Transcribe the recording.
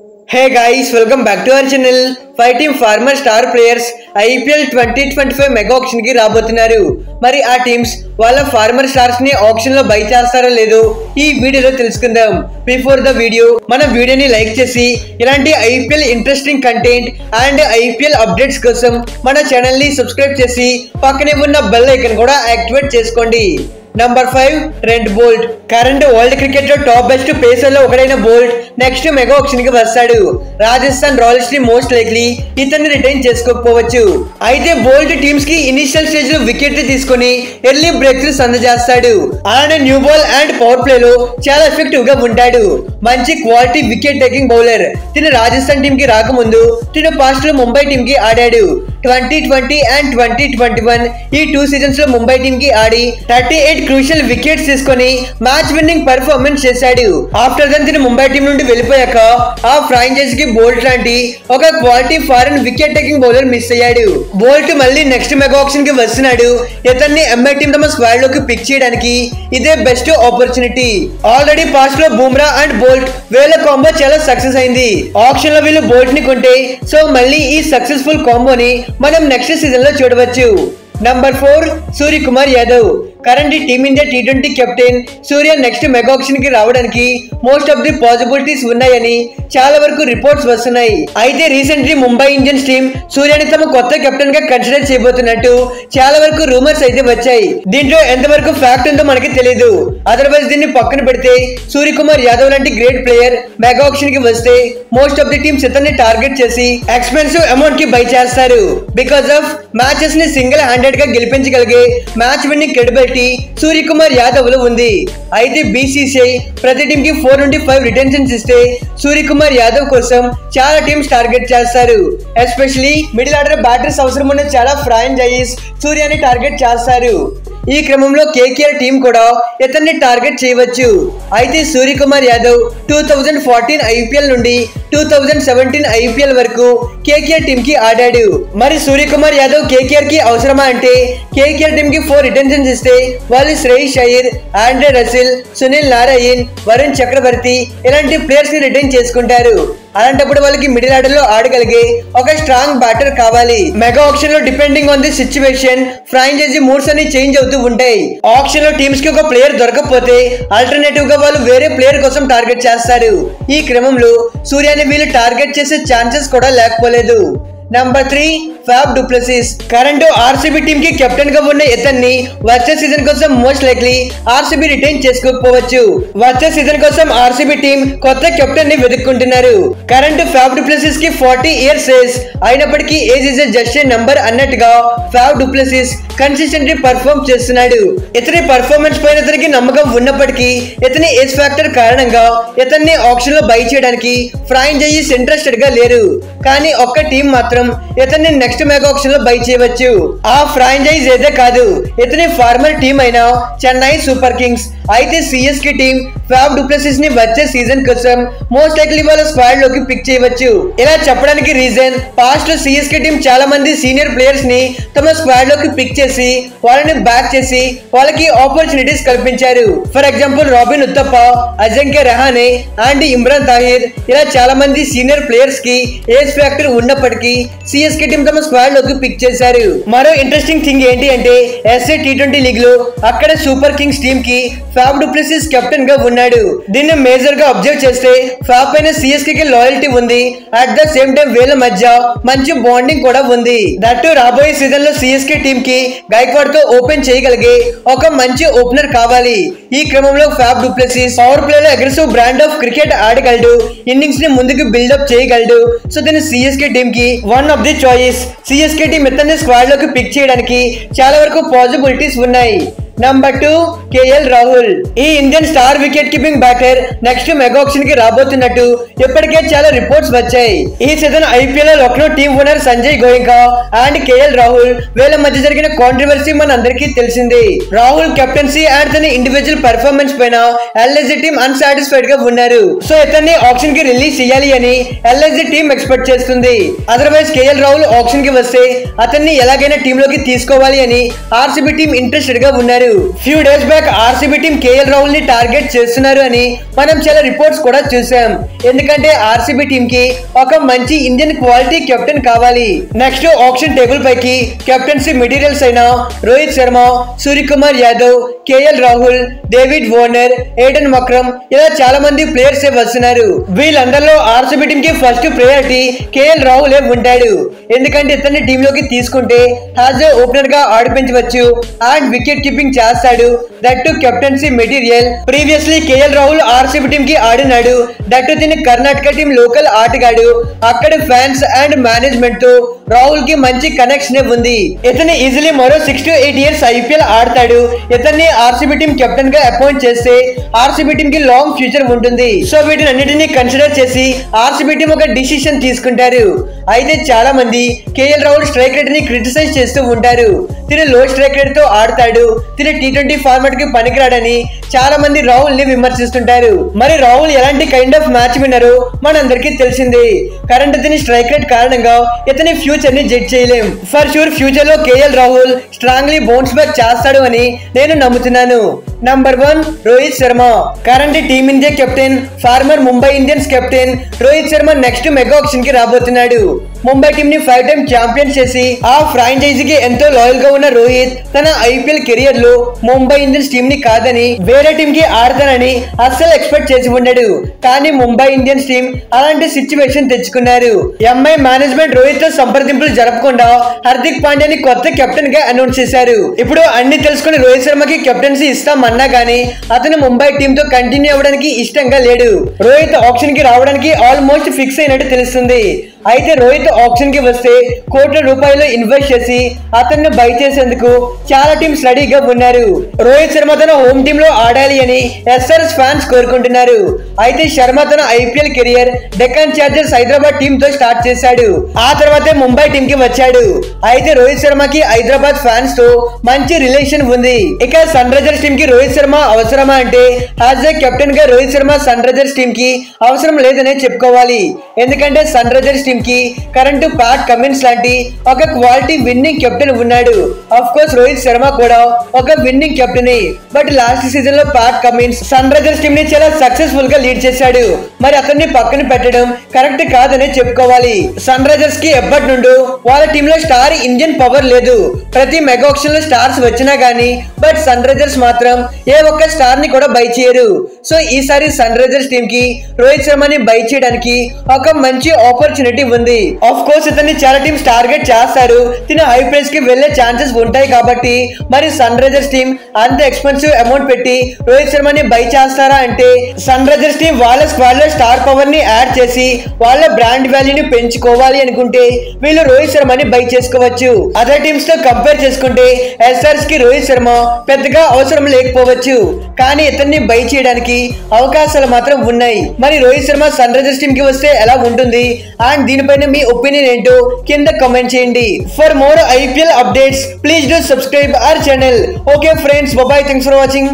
Hey guys, welcome back to our channel. Fighting Farmer Star Players IPL 2025 mega auction కి రాబోతున్నారు. మరి ఆ teams వాళ్ళ ఫార్మర్ స్టార్స్ ని ఆక్షన్ లో బై చేస్తారో లేదో ఈ వీడియోలో తెలుసుకుందాం. బిఫోర్ ద వీడియో మన వీడియోని లైక్ చేసి ఇలాంటి IPL interesting content and IPL updates కోసం మన ఛానల్ ని సబ్స్క్రైబ్ చేసి పక్కనే ఉన్న బెల్ ఐకాన్ కూడా యాక్టివేట్ చేసుకోండి. Number 5 Trent Bolt. Current world cricket లో టాప్ బెస్ట్ పేసర్ లో ఒకడైన బోల్ట్ నెక్స్ట్ మెగా ఆక్షన్ కి వస్తాడు. రాజస్థాన్ రాయల్స్ ని మోస్ట్ లైక్లీ ఇతన్ని రిటైన్ చేసుకోకపోవచ్చు. అయితే బోల్ట్ టీమ్స్ కి ఇనిషియల్ స్టేజ్ లో వికెట్ తీసుకుని ఎర్లీ బ్రేక్ త్రూస్ అందజేస్తాడు. అలానే new ball and power play లో చాలా ఎఫెక్టివ్ గా ఉంటాడు. మంచి క్వాలిటీ వికెట్ టేకింగ్ బౌలర్. తిను రాజస్థాన్ టీమ్ కి రాకముందు తిను పాస్ట్ లో ముంబై టీమ్ కి ఆడాడు. 2020 అండ్ 2021 ఈ 2 సీజన్స్ లో ముంబై టీమ్ కి ఆడి 38 క్రూషియల్ వికెట్స్ తీసుకొని మ్యాచ్ విన్నింగ్ పర్ఫార్మెన్స్ చేశాడు. ఆఫ్టర్ దెన్ తిను ముంబై టీం నుండి వెళ్ళిపోయాక ఆ ఫ్రాంచైజ్ కి బోల్ట్ లాంటి ఒక quality foreign wicket taking bowler miss అయ్యాడు. బోల్ట్ మళ్ళీ నెక్స్ట్ మెగా ఆక్షన్ కి వస్తున్నాడు. ఇతన్ని ఎంఐ టీం తమ స్క్వాడ్ లోకి పిక్ చేయడానికి ఇదే బెస్ట్ ఆపర్చునిటీ. ఆల్రెడీ పాస్ట్ లో బుమ్రా అండ్ బోల్ట్ వీళ్ళ కాంబో చాలా సక్సెస్ అయింది. ఆక్షన్ లో వీళ్ళు బోల్ట్ ని కొంటే సో మళ్ళీ ఈ సక్సెస్ఫుల్ కాంబోని మనం నెక్స్ట్ సీజన్ లో చూడవచ్చు. Number 4 Suryakumar Yadav. Current team India T20 captain Surya next mega auction కి రావడానికి మోస్ట్ ఆఫ్ ది పాసిబిలిటీస్ ఉన్నాయని చాలా వరకు రిపోర్ట్స్ వస్తున్నాయి. అయితే రీసెంట్లీ ముంబై ఇండియన్స్ టీం సూర్యని తమ కొత్త కెప్టెన్ గా కన్సిడర్ చేయబోతున్నట్టు చాలా వరకు రూమర్స్ అయితే వచ్చాయి. దీంట్లో ఎంతవరకు ఫ్యాక్ట్ ఉందో మనకి తెలియదు. అదర్వైజ్ దీన్ని పక్కన పెడితే సూర్యకుమార్ యాదవ్ లాంటి గ్రేట్ ప్లేయర్ మెగా ఆక్షన్ కి వస్తే మోస్ట్ ఆఫ్ ది టీమ్స్ ఇతన్ని టార్గెట్ చేసి ఎక్స్పెన్సివ్ అమౌంట్ కి బై చేస్తారు. బికాస్ ఆఫ్ మ్యాచెస్ ని సింగిల్ హ్యాండెడ్ గా గెలిపించగలిగే match winning credibility Suryakumar Yadav లో ఉంది. అయితే బీసీసీఐ ప్రతి టీమ్ కి 4 నుండి 5 రిటెన్షన్స్ ఇస్తే సూర్యకుమార్ యాదవ్ కోసం చాలా టీమ్స్ టార్గెట్ చేస్తారు. ఎస్పెషలీ మిడిల్ ఆర్డర్ బ్యాటర్స్ అవసరం ఉన్న చాలా ఫ్రాంచైజీస్ సూర్యాని టార్గెట్ చేస్తారు. ఈ క్రమంలో కేకేఆర్ టీం కూడా ఇతన్ని టార్గెట్ చేయవచ్చు. అయితే సూర్యకుమార్ యాదవ్ 2014 ఐపీఎల్ నుండి 2017 ఐపీఎల్ వరకు కేకేఆర్ టీం కి ఆడాడు. మరి సూర్యకుమార్ యాదవ్ కేకేఆర్ కి అవసరమా అంటే కేకేఆర్ టీం కి 4 రిటెన్షన్స్ ఇస్తే వాళ్ళు శ్రేయస్ అయ్యర్, ఆండ్రే రసిల్, సునీల్ నారాయణ్, వరుణ్ చక్రవర్తి ఇలాంటి ప్లేయర్స్ ని రిటైన్ చేసుకుంటారు. అలాంటప్పుడు వాళ్ళకి మిడిల్ ఆర్డర్ లో ఆడగలిగే ఒక స్ట్రాంగ్ బ్యాటర్ కావాలి. మెగా ఆక్షన్ లో depending on the situation franchise moods అని చేంజ్ అవుతూ ఉంటాయి. ఆక్షన్ లో టీమ్స్ కి ఒక ప్లేయర్ దొరకకపోతే ఆల్టర్నేటివ్ గా వాళ్ళు వేరే ప్లేయర్ కోసం టార్గెట్ చేస్తారు. ఈ క్రమంలో సూర్యాని వీళ్ళు టార్గెట్ చేసే ఛాన్సెస్ కూడా లేకపోలేదు. Number 3 Faf du Plessis. Current RCB team కి కెప్టెన్ గా ఉన్న ఇతన్ని వచ్చే సీజన్ కోసం మోస్ట్ లైక్లీ ఆర్సీబీ రిటైన్ చేసుకోకపోవచ్చు. వచ్చే సీజన్ కోసం ఆర్సీబీ టీం కొత్త కెప్టెన్ ని వెతుక్కుంటున్నారు. కరెంట్ ఫ్యాబ్ డు ప్లెసిస్ కి 40 years ఏజ్ అయినప్పటికీ age is just a number అన్నట్టుగా Faf du Plessis consistently perform చేస్తున్నాడు. ఇతని పర్ఫార్మెన్స్ పైన ఇతనికి నమ్మకం ఉన్నప్పటికీ ఇతని ఏజ్ ఫ్యాక్టర్ కారణంగా ఇతన్ని ఆక్షన్ లో బై చేయడానికి ఫ్రాంచైజీస్ ఇంట్రెస్టెడ్ గా లేరు. కానీ ఒక్క టీం మాత్రం ఇతన్ని నెక్స్ట్ మెగా ఆక్షన్ లో బై చేయవచ్చు. ఆ ఫ్రాంచైజ్ ఏదే కాదు, ఇతని ఫార్మర్ టీం అయిన చెన్నై సూపర్ కింగ్స్. అయితే CSK team fab du Plessis ని వచ్చే సీజన్ కోసం మోస్ట్ లైక్లీ వాళ్ళ స్క్వాడ్ లోకి పిక్ చేయవచ్చు. ఇలా చెప్పడానికి రీజన్ పాస్ట్ లో సిఎస్కే టీం చాలా మంది సీనియర్ ప్లేయర్స్ ని తమ స్క్వాడ్ లోకి పిక్ చేసి వాళ్ళని బ్యాక్ చేసి వాళ్ళకి ఆపర్చునిటీస్ కల్పించారు. For example robin Uthappa, Ajinkya Rahane and Imran Tahir ఇలా చాలా మంది సీనియర్ ప్లేయర్స్ కి ఏజ్ ఫ్యాక్టర్ ఉన్నప్పటికీ సిఎస్కే టీం తమ స్క్వాడ్ లోకి పిక్ చేశారు. మరో ఇంట్రెస్టింగ్ థింగ్ ఏంటి అంటే ఎస్ఏ T20 లీగ్ లో అక్కడ సూపర్ కింగ్స్ టీం కి ఫ్యాబ్ డు ప్లెసిస్ కెప్టెన్ గా ఉన్నాడు. దీన్ని మేజర్ గా అబ్జర్వ్ చేస్తే ఫ్యాబ్ పైన సిఎస్కే కి లాయల్టీ ఉంది. అట్ ద సేమ్ టైం వీళ్ళ మధ్య మంచి బాండింగ్ కూడా ఉంది. దట్టు రాబోయే సీజన్ లో సిఎస్కే టీం కి గైక్వాడ్ తో ఓపెన్ చేయగలిగే ఒక మంచి ఓపెనర్ కావాలి. ఈ క్రమంలో Faf du Plessis power play లో అగ్రెసివ్ బ్రాండ్ ఆఫ్ క్రికెట్ ఆడగలడు. ఇన్నింగ్స్ ని ముందుకు బిల్డప్ చేయగలడు. సో దీని సిఎస్కే టీం కి one of the choice. CSK team ఇతన్ని స్క్వాడ్ లోకి పిక్ చేయడానికి చాలా వరకు పాసిబిలిటీస్ ఉన్నాయి. Number 2 KL Rahul. ఈ Indian star wicket keeping batter next mega auction కి రాబోతున్నట్టు ఇప్పటికే చాలా రిపోర్ట్స్ వచ్చాయి. ఈ సీజన్ ఐపీఎల్ లో Lucknow team owner Sanjay Goenka and KL Rahul వీళ్ళ మధ్య జరిగిన కాంట్రవర్సీ మన అందరికీ తెలిసింది. రాహుల్ కెప్టెన్సీ అండ్ తన ఇండివిజువల్ పర్ఫార్మెన్స్ పైన ఎల్ఎస్జీ టీం అన్సాటిస్ఫైడ్ గా ఉన్నారు. సో ఇతన్ని ఆక్షన్ కి రిలీజ్ చేయాలి అని ఎల్ఎస్జీ టీం ఎక్స్పెక్ట్ చేస్తుంది. అదర్వైజ్ కేఎల్ రాహుల్ ఆక్షన్ కి వస్తే అతన్ని ఎలాగైనా టీమ్ లోకి తీసుకోవాలి అని ఆర్సీబీ టీం ఇంట్రెస్టెడ్ గా ఉన్నారు. చేశాడు. Few days back RCB team KL Rahul ని టార్గెట్ చేస్తున్నారు అని మనం చాలా రిపోర్ట్స్ కూడా చూసాం. ఎందుకంటే ఆర్సీబీ టీం కి ఒక మంచి ఇండియన్ క్వాలిటీ కెప్టెన్ కావాలి. నెక్స్ట్ ఆప్షన్ టేబుల్ పైకి కెప్టెన్సీ మెటీరియల్స్ అయిన Rohit Sharma, Suryakumar Yadav, KL Rahul, David Warner, Aiden Markram ఇలా చాలా మంది ప్లేయర్స్ వస్తున్నారు. వీళ్ళందరిలో ఆర్సీబీ టీం కి ఫస్ట్ ప్రయారిటీ కేఎల్ రాహుల్ ఉంటాడు. ఎందుకంటే ఇతన్ని టీమ్ లోకి తీసుకుంటే యాజ్ ఏ ఓపెనర్ గా ఆడిపించవచ్చు అండ్ వికెట్ కీపింగ్ చేస్తాడు. That to captaincy material. Previously KL Rahul RCB team కి ఆడినాడు. దట్ టు తిని కర్ణాటక టీం లోకల్ ఆటగాడు. అక్కడ ఫ్యాన్స్ అండ్ మేనేజ్మెంట్ తో రాహుల్ కి మంచి కనెక్షన్ ఉంది. ఇతని ఈజీలీ మరో 6 to 8 years ఐపీఎల్ ఆడతాడు. ఇతన్ని ఆర్సీబీ టీం కెప్టెన్ గా అపాయింట్ చేస్తే ఆర్సీబీ టీం కి లాంగ్ ఫ్యూచర్ ఉంటుంది. సో వీటిని అన్నిటినీ కన్సిడర్ చేసి ఆర్సీబీ టీం ఒక డిసిషన్ తీసుకుంటారు. అయితే చాలా మంది కేఎల్ రాహుల్ స్ట్రైక్ రేట్ ని క్రిటిసైజ్ చేస్తూ ఉంటారు. తిని లో స్ట్రైక్ రేట్ తో ఆడతాడు, తిని T20 ఫార్మాట్ కి పనికిరాడని చాలా మంది రాహుల్ ని విమర్శిస్తుంటారు. మరి రాహుల్ ఎలాంటి కైండ్ ఆఫ్ మ్యాచ్ విన్నరు మనందరికీ తెలిసింది. కరెంట్ తిని స్ట్రైక్ రేట్ కారణంగా ఇతని ఫ్యూచర్ ని జడ్జ్ చేయలేం. ఫర్ షూర్ ఫ్యూచర్ లో KL Rahul strongly bounce back చేస్తాడు అని నేను నమ్ముతున్నాను. Number 1 Rohit Sharma. Current team India captain, former Mumbai Indians captain Rohit Sharma next mega auction కి రాబోతున్నాడు. ముంబై టీం ని 5 టైమ్ ఛాంపియన్ చేసి ఆ ఫ్రాంచైజీకి ఎంతో లాయల్ గా ఉన్న రోహిత్ తన ఐపీఎల్ కెరియర్ లో ముంబై ఇండియన్స్ టీం ని కాదని వేరే టీం కి ఆడతానని అస్సలు ఎక్స్పెక్ట్ చేసి ఉండడు. కానీ ముంబై ఇండియన్స్ టీం అలాంటి సిచ్యువేషన్ తెచ్చుకున్నారు. ఎంఐ మేనేజ్మెంట్ రోహిత్ తో సంప్రదింపులు జరపకుండా హార్దిక్ పాండ్యాని కొత్త కెప్టెన్ గా అనౌన్స్ చేశారు. ఇప్పుడు అన్ని తెలుసుకుని రోహిత్ శర్మకి కెప్టెన్సీ ఇస్తామన్నా గానీ అతను ముంబై టీం తో కంటిన్యూ అవ్వడానికి ఇష్టంగా లేడు. రోహిత్ ఆప్షన్ కి రావడానికి ఆల్మోస్ట్ ఫిక్స్ అయినట్టు తెలుస్తుంది. అయితే రోహిత్ ఆప్షన్ కి వస్తే కోట్ల రూపాయలు ఇన్వెస్ట్ చేసి అతన్ని బై చేసేందుకు చాలా టీమ్స్ రెడీగా ఉన్నారు. రోహిత్ శర్మ తన హోమ్ టీమ్ లో ఆడాలి అని ఎస్ఆర్ఎస్ ఫ్యాన్స్ కోరుకుంటున్నారు. అయితే శర్మ తన IPL career Deccan chargers Hyderabad team తో స్టార్ట్ చేశాడు. ఆ తర్వాతే ముంబై టీం కి వచ్చాడు. అయితే రోహిత్ శర్మకి హైదరాబాద్ ఫ్యాన్స్ తో మంచి రిలేషన్ ఉంది. ఇక సన్ రైజర్స్ టీం కి రోహిత్ శర్మ అవసరమా అంటే యాజ్ ఏ కెప్టెన్ గా Rohit Sharma Sunrisers team కి అవసరం లేదనే చెప్పుకోవాలి. ఎందుకంటే సన్ రైజర్స్ టీం కి కరెంట్ ప్యాట్ కమిన్స్ లాంటి ఒక క్వాలిటీ విన్నింగ్ కెప్టెన్ ఉన్నాడు. ఆఫ్ కోర్స్ రోహిత్ శర్మ కూడా ఒక winning captain. But last season లో Pat Cummins Sunrisers team ని చాలా సక్సెస్ఫుల్ గా లీడ్ చేశాడు. మరి అతన్ని పక్కన పెట్టడం కరెక్ట్ కాదనే చెప్పుకోవాలి. సన్ రైజర్స్ కి ఎప్పటి నుండి వాళ్ళ టీమ్ లో స్టార్ ఇండియన్ పవర్ లేదు. ప్రతి మెగా ఆక్షన్ లో స్టార్స్ వచ్చినా గానీ బట్ సన్ రైజర్స్ మాత్రం ఏ ఒక్క స్టార్ ని కూడా బై చేయరు. సో ఈసారి సన్ రైజర్స్ టీం కి రోహిత్ శర్మని బై చేయడానికి ఒక మంచి ఆపర్చునిటీ ఉంది. ఆఫ్ కోర్స్ ఇతన్ని చాలా టీమ్స్ టార్గెట్ చేస్తారు. తిన హై ప్రైస్ కి వెళ్లే ఛాన్సెస్ ఉంటాయి కాబట్టి మరి సన్ రైజర్స్ టీం అంత ఎక్స్పెన్సివ్ అమౌంట్ పెట్టి రోహిత్ శర్మని బై చేస్తారా అంటే సన్ రైజర్స్ టీం వాళ్ళ స్క్వాడ్ లో స్టార్ పవర్ ని యాడ్ చేసి వాళ్ళ బ్రాండ్ వాల్యూని పెంచుకోవాలి అనుకుంటే వీళ్ళు రోహిత్ శర్మని బై చేసుకోవచ్చు. అదర్ టీమ్స్ తో కంపేర్ చేసుకుంటే ఎస్ఆర్ఎస్ కి రోహిత్ శర్మ పెద్దగా అవసరం లేకపోవచ్చు. కానీ ఇతన్ని బై చేయడానికి అవకాశాలు మాత్రం ఉన్నాయి. మరి Rohit Sharma Sunrisers team కి వస్తే ఎలా ఉంటుంది అండ్ దీనిపైన మీ ఒపీనియన్ ఏంటో కింద కామెంట్ చేయండి. For more IPL updates please do subscribe our channel. Okay friends, bye, thanks for watching.